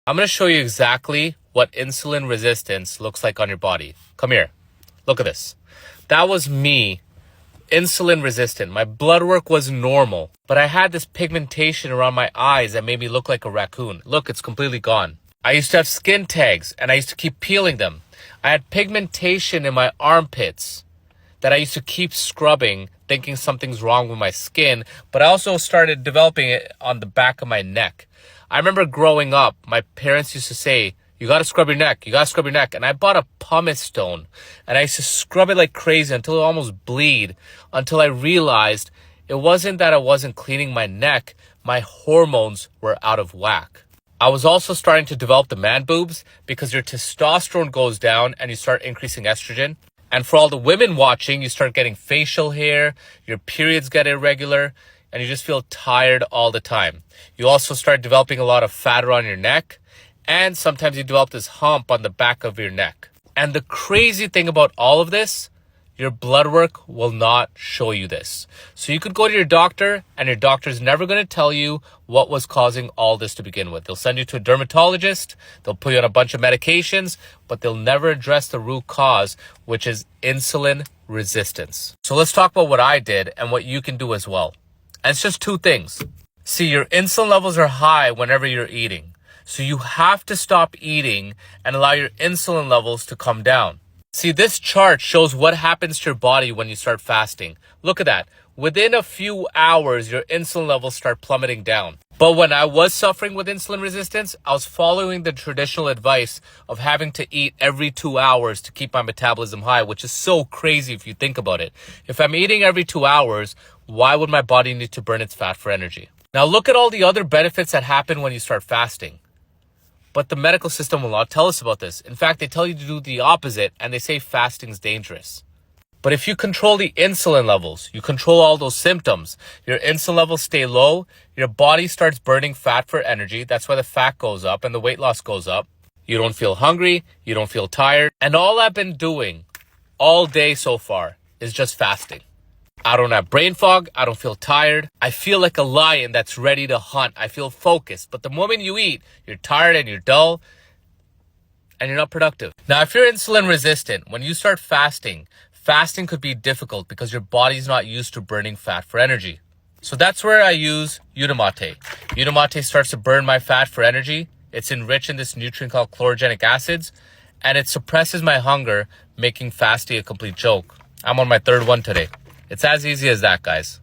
I'm going to show you exactly what insulin resistance looks like on your body. Come here. Look at this. That was me, insulin resistant. My blood work was normal, but I had this pigmentation around my eyes that made me look like a raccoon. Look, it's completely gone. I used to have skin tags and I used to keep peeling them. I had pigmentation in my armpits that I used to keep scrubbing, thinking something's wrong with my skin, but I also started developing it on the back of my neck. I remember growing up, my parents used to say, you got to scrub your neck. You got to scrub your neck. And I bought a pumice stone and I used to scrub it like crazy until it almost bleed, until I realized it wasn't that I wasn't cleaning my neck. My hormones were out of whack. I was also starting to develop the man boobs because your testosterone goes down and you start increasing estrogen. And for all the women watching, you start getting facial hair, your periods get irregular, and you just feel tired all the time. You also start developing a lot of fat around your neck, and sometimes you develop this hump on the back of your neck. And the crazy thing about all of this, your blood work will not show you this. So you could go to your doctor, and your doctor's never going to tell you what was causing all this to begin with. They'll send you to a dermatologist, they'll put you on a bunch of medications, but they'll never address the root cause, which is insulin resistance. So let's talk about what I did and what you can do as well. And it's just two things. See, your insulin levels are high whenever you're eating. So you have to stop eating and allow your insulin levels to come down. See, this chart shows what happens to your body when you start fasting. Look at that. Within a few hours, your insulin levels start plummeting down. But when I was suffering with insulin resistance, I was following the traditional advice of having to eat every 2 hours to keep my metabolism high, which is so crazy if you think about it. If I'm eating every 2 hours, why would my body need to burn its fat for energy? Now look at all the other benefits that happen when you start fasting. But the medical system will not tell us about this. In fact, they tell you to do the opposite and they say fasting's dangerous. But if you control the insulin levels, you control all those symptoms, your insulin levels stay low, your body starts burning fat for energy. That's why the fat goes up and the weight loss goes up. You don't feel hungry, you don't feel tired. And all I've been doing all day so far is just fasting. I don't have brain fog. I don't feel tired. I feel like a lion that's ready to hunt. I feel focused. But the moment you eat, you're tired and you're dull and you're not productive. Now, if you're insulin resistant, when you start fasting, fasting could be difficult because your body's not used to burning fat for energy. So that's where I use Unimate. Unimate starts to burn my fat for energy. It's enriched in this nutrient called chlorogenic acids, and it suppresses my hunger, making fasting a complete joke. I'm on my third one today. It's as easy as that, guys.